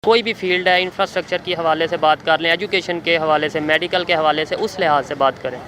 कोई भी फील्ड है, इंफ्रास्ट्रक्चर के हवाले से बात कर लें, एजुकेशन के हवाले से, मेडिकल के हवाले से, उस लिहाज से बात करें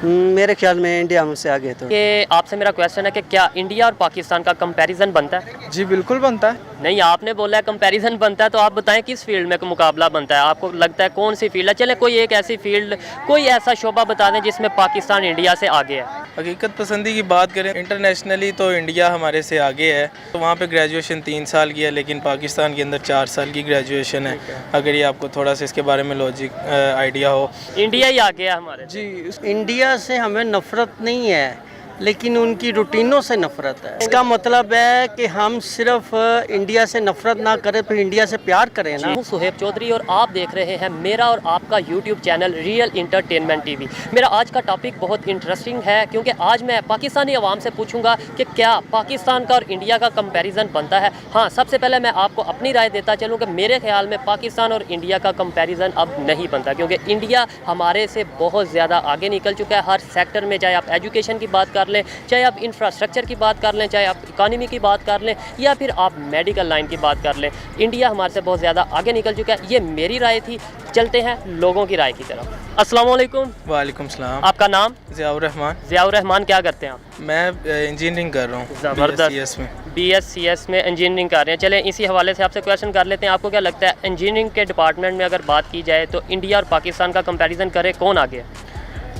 मेरे ख्याल में इंडिया हमसे आगे तो कि आपसे मेरा क्वेश्चन है कि क्या इंडिया और पाकिस्तान का कंपैरिजन बनता है? जी बिल्कुल बनता है। नहीं, आपने बोला है कंपैरिजन बनता है, तो आप बताएं किस फील्ड में मुकाबला बनता है? आपको लगता है कौन सी फील्ड है? चले कोई एक ऐसी फील्ड, कोई ऐसा शोबा बता दें जिसमें पाकिस्तान इंडिया से आगे है। हकीकत पसंदी की बात करें इंटरनेशनली तो इंडिया हमारे से आगे है। तो वहाँ पे ग्रेजुएशन 3 साल की है, लेकिन पाकिस्तान के अंदर 4 साल की ग्रेजुएशन है। अगर ये आपको थोड़ा सा इसके बारे में लॉजिक आइडिया हो। इंडिया ही आगे है हमारे। जी, इंडिया से हमें नफरत नहीं है, लेकिन उनकी रूटीनों से नफरत है। इसका मतलब है कि हम सिर्फ इंडिया से नफरत ना करें, फिर इंडिया से प्यार करें ना। हूँ सुहेब चौधरी और आप देख रहे हैं मेरा और आपका YouTube channel real entertainment TV. मेरा आज का टॉपिक बहुत इंटरेस्टिंग है, क्योंकि आज मैं पाकिस्तानी अवाम से पूछूंगा कि क्या पाकिस्तान का और इंडिया का कंपैरिजन बनता है। हाँ, सबसे पहले मैं आपको अपनी राय देता चलूँ कि मेरे ख्याल में पाकिस्तान और इंडिया का कंपैरिजन अब नहीं बनता, क्योंकि इंडिया हमारे से बहुत ज़्यादा आगे निकल चुका है हर सेक्टर में। चाहे आप एजुकेशन की बात कर लें, चाहे आप इंफ्रास्ट्रक्चर की बात कर लें, चाहे आप इकानमी की बात कर लें, या फिर आप मेडिकल लाइन की बात कर लें, इंडिया हमारे से बहुत ज़्यादा आगे निकल चुका है। ये मेरी राय थी। चलते हैं लोगों की राय की तरफ। अस्सलाम वालेकुम। वालेकुम सलाम। आपका नाम? ज़ियाउर रहमान। ज़ियाउर रहमान, क्या करते हैं आप? मैं इंजीनियरिंग कर रहा हूँ ज़बरदस्त। BScs में इंजीनियरिंग कर रहे हैं। चलें इसी हवाले से आपसे क्वेश्चन कर लेते हैं। आपको क्या लगता है इंजीनियरिंग के डिपार्टमेंट में अगर बात की जाए तो इंडिया और पाकिस्तान का कंपैरिजन करें, कौन आगे है?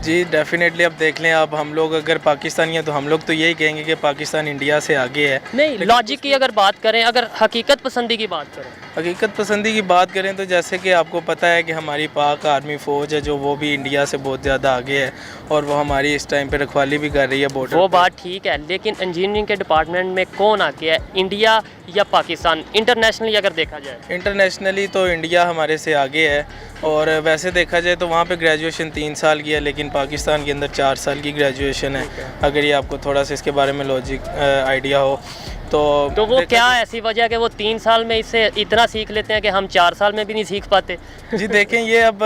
जी डेफिनेटली। अब देख लें, अब हम लोग अगर पाकिस्तानी हैं तो हम लोग तो यही कहेंगे कि पाकिस्तान इंडिया से आगे है। नहीं, लॉजिक की अगर बात करें, अगर हकीकत पसंदी की बात करें, हकीकत पसंदी की बात करें तो जैसे कि आपको पता है कि हमारी पाक आर्मी फ़ौज है जो वो भी इंडिया से बहुत ज़्यादा आगे है, और वो हमारी इस टाइम पे रखवाली भी कर रही है बॉर्डर। वो बात ठीक है, लेकिन इंजीनियरिंग के डिपार्टमेंट में कौन आगे है, इंडिया या पाकिस्तान? इंटरनेशनली अगर देखा जाए, इंटरनेशनली तो इंडिया हमारे से आगे है, और वैसे देखा जाए तो वहाँ पे ग्रेजुएशन 3 साल की है, लेकिन पाकिस्तान के अंदर 4 साल की ग्रेजुएशन है। अगर ये आपको थोड़ा सा इसके बारे में लॉजिक आइडिया हो तो वो क्या ऐसी वजह है कि वो 3 साल में इससे इतना सीख लेते हैं कि हम 4 साल में भी नहीं सीख पाते? जी देखें, ये अब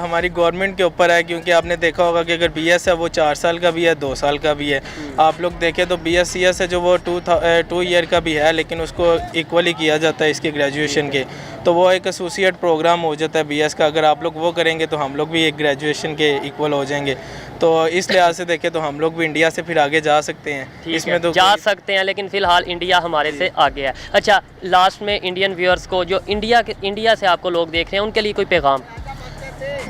हमारी गवर्नमेंट के ऊपर है, क्योंकि आपने देखा होगा कि अगर BS है वो 4 साल का भी है, 2 साल का भी है। आप लोग देखें तो BScs है जो वो 2 ईयर का भी है, लेकिन उसको इक्वली किया जाता है इसके ग्रेजुएशन के, तो वो एक एसोसिएट प्रोग्राम हो जाता है BS का। अगर आप लोग वो करेंगे तो हम लोग भी एक ग्रेजुएशन के इक्वल हो जाएंगे। तो इस लिहाज से देखें तो हम लोग भी इंडिया से फिर आगे जा सकते हैं। इसमें तो जा सकते हैं, लेकिन फ़िलहाल इंडिया हमारे से आगे है। अच्छा, लास्ट में इंडियन व्यूअर्स को जो इंडिया से आपको लोग देख रहे हैं, उनके लिए कोई पैगाम?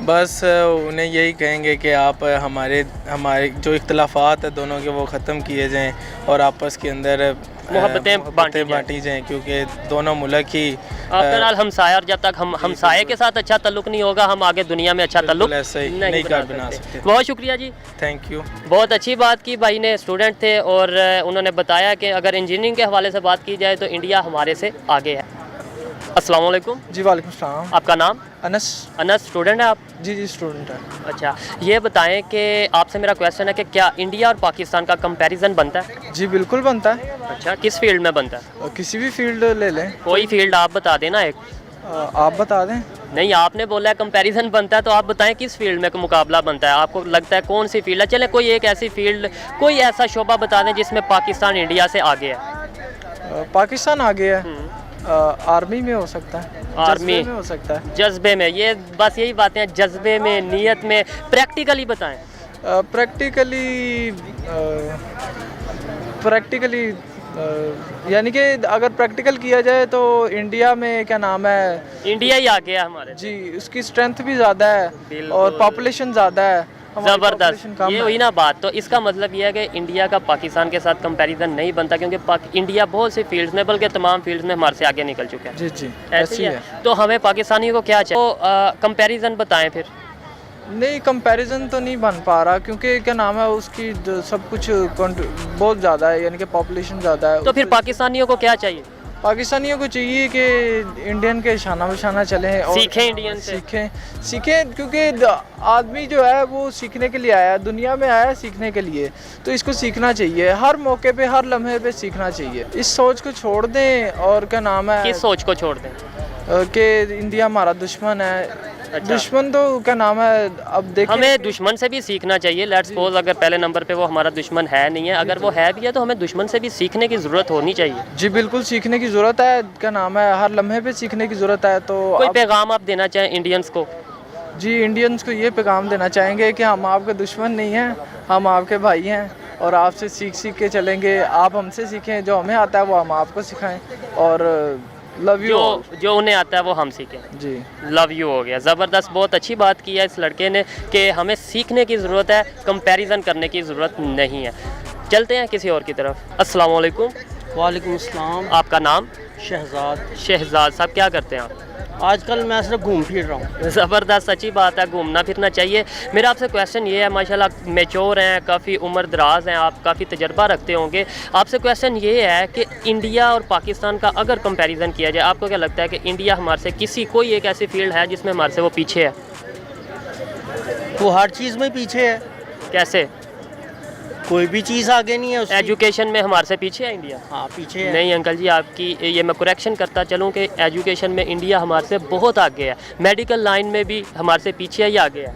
बस उन्हें यही कहेंगे कि आप हमारे जो इख्तलाफात है दोनों के वो ख़त्म किए जाएं, और आपस के अंदर मोहब्बतें बांटी जाएं, क्योंकि दोनों मुल्क ही आफ्टर ऑल हमसाया, और जब तक हम हमसाये के साथ अच्छा ताल्लुक नहीं होगा, हम आगे दुनिया में अच्छा ताल्लुक नहीं बना सकते। बहुत शुक्रिया जी, थैंक यू। बहुत अच्छी बात की भाई ने। स्टूडेंट थे और उन्होंने बताया कि अगर इंजीनियरिंग के हवाले से बात की जाए तो इंडिया हमारे से आगे है। अस्सलाम वालेकुम। जी वालेकुम सलाम। आपका नाम? अनस। अनस, स्टूडेंट है आप? जी स्टूडेंट है। अच्छा, ये बताएं कि आपसे मेरा क्वेश्चन है कि क्या इंडिया और पाकिस्तान का कंपैरिजन बनता है? जी बिल्कुल बनता है। अच्छा, किस फील्ड में बनता है? किसी भी फील्ड ले लें। कोई फील्ड आप बता देना एक। आप बता दें। नहीं, आपने बोला है कंपैरिजन बनता है, तो आप बताएं किस फील्ड में मुकाबला बनता है? आपको लगता है कौन सी फील्ड है? चले कोई एक ऐसी फील्ड, कोई ऐसा शोबा बता दें जिसमें पाकिस्तान इंडिया से आगे है। पाकिस्तान आगे है। आर्मी में हो सकता है, आर्मी में हो सकता है, जज्बे में। ये बस यही बातें हैं, जज्बे में, नीयत में। प्रैक्टिकली बताएं। प्रैक्टिकली यानी कि अगर प्रैक्टिकल किया जाए तो इंडिया में क्या नाम है, इंडिया ही आगे है हमारे। जी, उसकी स्ट्रेंथ भी ज़्यादा है और पॉपुलेशन ज़्यादा है। ज़बरदस्त, ये हुई ना बात। तो इसका मतलब ये है कि इंडिया का पाकिस्तान के साथ कंपैरिजन नहीं बनता, क्योंकि इंडिया बहुत सी फील्ड्स में, बल्कि तमाम फील्ड्स में हमारे से आगे निकल चुका है। जी ऐसी है। तो हमें पाकिस्तानियों को क्या चाहिए? तो कंपैरिजन बताएं फिर। नहीं, कंपैरिजन तो नहीं बन पा रहा, क्योंकि क्या नाम है उसकी सब कुछ बहुत ज़्यादा है, यानी कि पॉपुलेशन ज़्यादा है। तो फिर पाकिस्तानियों को क्या चाहिए? पाकिस्तानियों को चाहिए कि इंडियन के शाना बशाना चलें और सीखें, इंडियन से सीखें, क्योंकि आदमी जो है वो सीखने के लिए आया है, दुनिया में आया है सीखने के लिए, तो इसको सीखना चाहिए। हर मौके पे, हर लम्हे पे सीखना चाहिए। इस सोच को छोड़ दें, और क्या नाम है, किस सोच को छोड़ दें? कि इंडिया हमारा दुश्मन है। अच्छा। दुश्मन तो क्या नाम है, अब देखिए हमें दुश्मन से भी सीखना चाहिए। लेट्स सपोज अगर पहले नंबर पे वो हमारा दुश्मन है नहीं है, अगर वो है भी है तो हमें दुश्मन से भी सीखने की ज़रूरत होनी चाहिए। जी बिल्कुल सीखने की ज़रूरत है, क्या नाम है, हर लम्हे पे सीखने की ज़रूरत है। तो कोई अब पैगाम आप देना चाहें इंडियंस को? जी इंडियंस को ये पैगाम देना चाहेंगे कि हम आपके दुश्मन नहीं हैं, हम आपके भाई हैं और आपसे सीख सीख के चलेंगे। आप हमसे सीखें, जो हमें आता है वो हम आपको सिखाएं और लव यू। जो उन्हें आता है वो हम सीखें। जी लव यू हो गया, ज़बरदस्त, बहुत अच्छी बात की है इस लड़के ने कि हमें सीखने की ज़रूरत है, कंपैरिजन करने की ज़रूरत नहीं है। चलते हैं किसी और की तरफ। अस्सलाम वालेकुम। वालेकुम अस्सलाम। आपका नाम? शहजाद। शहजाद साहब, क्या करते हैं आप? आजकल मैं सिर्फ घूम फिर रहा हूँ। ज़बरदस्त, अच्छी बात है, घूमना फिरना चाहिए। मेरा आपसे क्वेश्चन ये है, माशाल्लाह मैच्योर हैं, काफ़ी उम्र दराज हैं आप, काफ़ी तजर्बा रखते होंगे। आपसे क्वेश्चन ये है कि इंडिया और पाकिस्तान का अगर कंपैरिजन किया जाए, आपको क्या लगता है कि इंडिया हमारे से कोई एक ऐसी फील्ड है जिसमें हमारे से वो पीछे है? वो हर चीज़ में पीछे है, कैसे? कोई भी चीज़ आगे नहीं है उसकी। एजुकेशन में हमारे से पीछे है इंडिया? हाँ पीछे है। नहीं अंकल जी, आपकी ये मैं करेक्शन करता चलूँ कि एजुकेशन में इंडिया हमारे से बहुत आगे है। मेडिकल लाइन में भी हमारे से पीछे है या आगे है?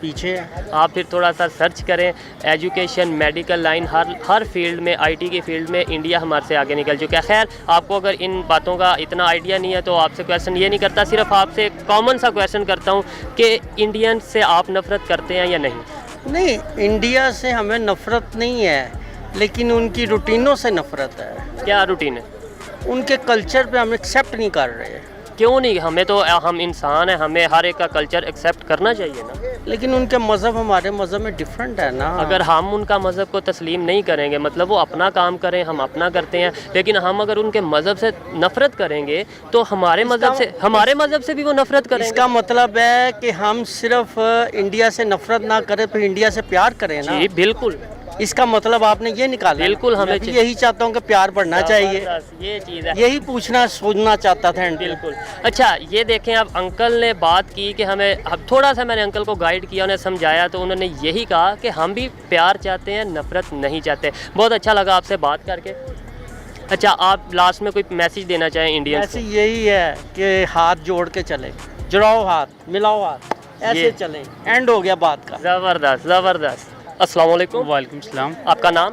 पीछे है। आप फिर थोड़ा सा सर्च करें, एजुकेशन, मेडिकल लाइन, हर फील्ड में, आईटी की फील्ड में इंडिया हमारे से आगे निकल चुका है। खैर, आपको अगर इन बातों का इतना आइडिया नहीं है तो आपसे क्वेश्चन ये नहीं करता, सिर्फ आपसे कॉमन सा क्वेश्चन करता हूँ कि इंडियन से आप नफ़रत करते हैं या नहीं? नहीं, इंडिया से हमें नफ़रत नहीं है, लेकिन उनकी रूटीनों से नफ़रत है। क्या रूटीन है? उनके कल्चर पे हम एक्सेप्ट नहीं कर रहे। क्यों नहीं? हमें तो, हम इंसान हैं, हमें हर एक का कल्चर एक्सेप्ट करना चाहिए ना। लेकिन उनके मज़हब हमारे मज़हब में डिफरेंट है ना। अगर हम उनका मज़हब को तस्लीम नहीं करेंगे, मतलब वो अपना काम करें, हम अपना करते हैं, लेकिन हम अगर उनके मज़हब से नफ़रत करेंगे तो हमारे मज़हब से भी वो नफ़रत करेंगे। इसका मतलब है कि हम सिर्फ इंडिया से नफ़रत ना करें, फिर इंडिया से प्यार करें ना। जी बिल्कुल, इसका मतलब आपने ये निकाला। बिल्कुल, हमें मैं भी यही चाहता हूँ कि प्यार बढ़ना चाहिए। ये चीज़ है, यही पूछना सोचना चाहता था। बिल्कुल। अच्छा, ये देखें, अब अंकल ने बात की कि हमें, अब थोड़ा सा मैंने अंकल को गाइड किया, उन्हें समझाया, तो उन्होंने यही कहा कि हम भी प्यार चाहते हैं, नफ़रत नहीं चाहते। बहुत अच्छा लगा आपसे बात करके। अच्छा, आप लास्ट में कोई मैसेज देना चाहें इंडियंस ऐसे यही है कि हाथ जोड़ के चले, जुड़ाओ हाथ, मिलाओ हाथ, ऐसे चले। एंड हो गया बात का। ज़बरदस्त, ज़बरदस्त। अस्सलाम वालेकुम। वालेकुम सलाम। आपका नाम?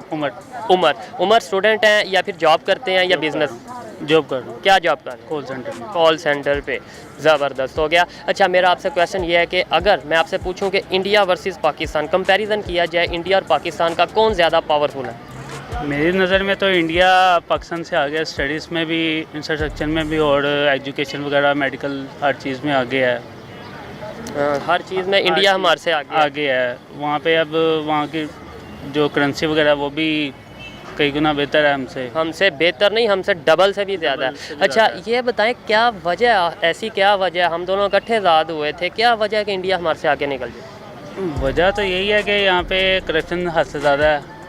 उमर स्टूडेंट हैं या फिर जॉब करते हैं या बिजनेस? जॉब कर रहा हूँ क्या जॉब कर रहे हैं? कॉल सेंटर में। कॉल सेंटर पे, ज़बरदस्त हो गया। अच्छा, मेरा आपसे क्वेश्चन ये है कि अगर मैं आपसे पूछूं कि इंडिया वर्सेस पाकिस्तान कंपैरिजन किया जाए, इंडिया और पाकिस्तान का कौन ज़्यादा पावरफुल है? मेरी नज़र में तो इंडिया पाकिस्तान से आगे, स्टडीज़ में भी, इंफ्रास्ट्रक्चर में भी और एजुकेशन वगैरह, मेडिकल, हर चीज़ में आगे है। हर चीज़ में इंडिया हमारे से आगे है। वहाँ पे अब वहाँ की जो करेंसी वगैरह वो भी कई गुना बेहतर है हमसे बेहतर नहीं, हमसे डबल से भी ज़्यादा है। अच्छा, ये बताएं क्या वजह, ऐसी क्या वजह, हम दोनों इकट्ठे आज़ाद हुए थे, क्या वजह है कि इंडिया हमारे से आगे निकल जाए? वजह तो यही है कि यहाँ पे करप्शन हद से ज़्यादा है।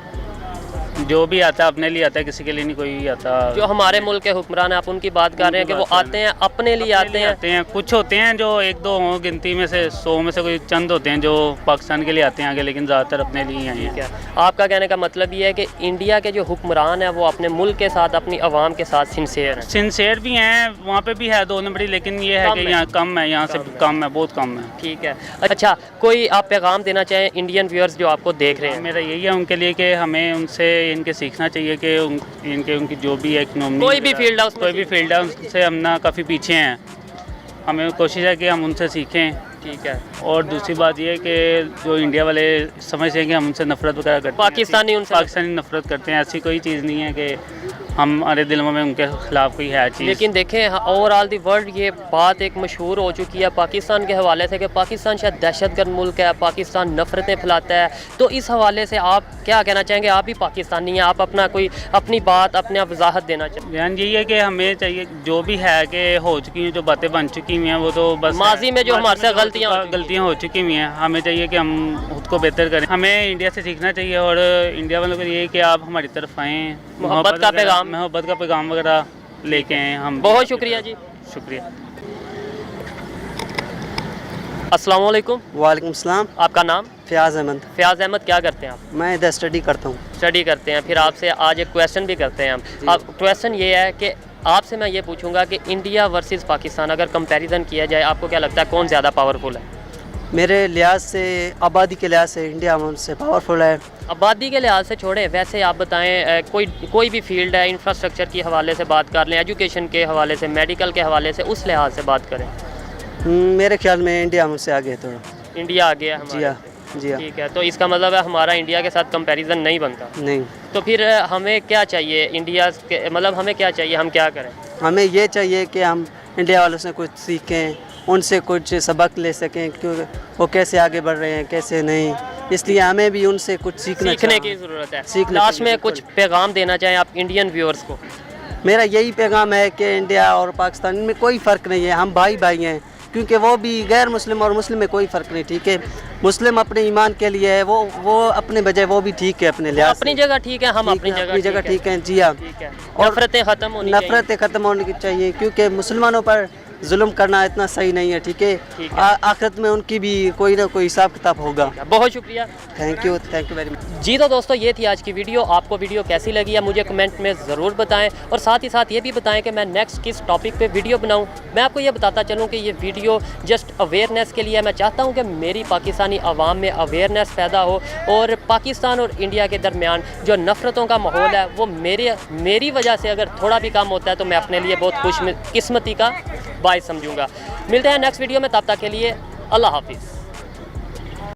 जो भी आता है अपने लिए आता है, किसी के लिए नहीं कोई आता। जो हमारे मुल्क के हुक्मरान हैं, आप उनकी बात कर रहे हैं कि वो आते हैं अपने लिए आते हैं। कुछ होते हैं जो एक दो हों गिनती में से, 100 में से कोई चंद होते हैं जो पाकिस्तान के लिए आते हैं आगे, लेकिन ज़्यादातर अपने लिए ही आए हैं। आपका कहने का मतलब ये है कि इंडिया के जो हुक्मरान हैं वो अपने मुल्क के साथ, अपनी आवाम के साथ सिंसेयर भी हैं। वहाँ पे भी है 2 नंबरी, लेकिन ये है कि यहाँ कम है, यहाँ से कम है, बहुत कम है। ठीक है। अच्छा, कोई आप पैगाम देना चाहें इंडियन व्यूअर्स जो आपको देख रहे हैं? मेरा यही है उनके लिए कि हमें उनसे इनके सीखना चाहिए कि उनकी जो भी इकनॉमी, कोई भी फील्ड है उनसे हम ना काफ़ी पीछे हैं। हमें कोशिश है कि हम उनसे सीखें। ठीक है। और दूसरी बात ये है कि जो इंडिया वाले समझते हैं कि हम उनसे नफरत वगैरह करते हैं, पाकिस्तानी नफरत करते हैं, ऐसी कोई चीज़ नहीं है कि हमारे दिलों में उनके खिलाफ कोई है चीज़। लेकिन देखें, ओवरऑल दी वर्ल्ड ये बात एक मशहूर हो चुकी है पाकिस्तान के हवाले से कि पाकिस्तान शायद दहशतगर्द मुल्क है, पाकिस्तान नफ़रतें फैलाता है। तो इस हवाले से आप क्या कहना चाहेंगे? आप भी पाकिस्तानी हैं, आप अपनी बात, अपने वजाहत देना चाहेंगे? बयान यही है कि हमें चाहिए जो भी है कि हो चुकी हैं, जो बातें बन चुकी हुई हैं, वो तो बस माजी में जो हमारे से गलतियाँ हो चुकी हुई हैं। हमें चाहिए कि हम खुद को बेहतर करें। हमें इंडिया से सीखना चाहिए और इंडिया वालों को ये है कि आप हमारी तरफ आएँ, मोहब्बत का पैगाम वगैरह लेके आए हम। बहुत शुक्रिया जी। शुक्रिया। अस्सलाम वालेकुम। वालेकुम सलाम। आपका नाम? फ़याज़ अहमद। फ़याज़ अहमद, क्या करते हैं आप? मैं इधर स्टडी करता हूँ। स्टडी करते हैं। फिर आपसे आज एक क्वेश्चन भी करते हैं हम। अब क्वेश्चन ये है कि आपसे मैं ये पूछूंगा कि इंडिया वर्सेस पाकिस्तान अगर कंपैरिजन किया जाए, आपको क्या लगता है कौन ज़्यादा पावरफुल है? मेरे लिहाज से, आबादी के लिहाज से इंडिया हमसे पावरफुल है। आबादी के लिहाज से छोड़ें, वैसे आप बताएं कोई भी फील्ड है, इंफ्रास्ट्रक्चर के हवाले से बात कर लें, एजुकेशन के हवाले से, मेडिकल के हवाले से, उस लिहाज से बात करें। मेरे ख्याल में इंडिया हमसे आगे है थोड़ा। इंडिया आगे है जी हमारे हाँ, से। जी हाँ। ठीक है, तो इसका मतलब है हमारा इंडिया के साथ कंपैरिजन नहीं बनता। नहीं, तो फिर हमें क्या चाहिए इंडिया के, मतलब हमें क्या चाहिए, हम क्या करें? हमें ये चाहिए कि हम इंडिया वालों से कुछ सीखें, उनसे कुछ सबक ले सकें, क्योंकि वो कैसे आगे बढ़ रहे हैं, कैसे नहीं। इसलिए हमें भी उनसे कुछ सीखने की ज़रूरत है। सीखना लास्ट चाहिए, में कुछ पैगाम देना चाहें आप इंडियन व्यूअर्स को? मेरा यही पैगाम है कि इंडिया और पाकिस्तान में कोई फ़र्क नहीं है, हम भाई भाई हैं। क्योंकि वो भी गैर मुस्लिम और मुस्लिम में कोई फ़र्क नहीं, ठीक है। मुस्लिम अपने ईमान के लिए है, वो अपने बजाय वो भी ठीक है अपने लिहाज अपनी जगह ठीक है, हम अपनी जगह ठीक है। जी हाँ, ठीक है। और नफरतें ख़त्म होनी चाहिए। नफरतें ख़त्म होनी चाहिए, क्योंकि मुसलमानों पर जुल्म करना इतना सही नहीं है, ठीक है। आखिरत में उनकी भी कोई ना कोई हिसाब किताब होगा। बहुत शुक्रिया, थैंक यू वेरी मच। जी। तो दोस्तों, ये थी आज की वीडियो। आपको वीडियो कैसी लगी है मुझे कमेंट में ज़रूर बताएं, और साथ ही साथ ये भी बताएं कि मैं नेक्स्ट किस टॉपिक पे वीडियो बनाऊं। मैं आपको ये बताता चलूं कि ये वीडियो जस्ट अवेयरनेस के लिए है। मैं चाहता हूं कि मेरी पाकिस्तानी आवाम में अवेयरनेस पैदा हो, और पाकिस्तान और इंडिया के दरमियान जो नफ़रतों का माहौल है वो मेरी वजह से अगर थोड़ा भी कम होता है तो मैं अपने लिए बहुत खुशकिस्मती का बाइस समझूंगा। मिलते हैं नेक्स्ट वीडियो में, तब तक के लिए अल्लाह हाफिज़।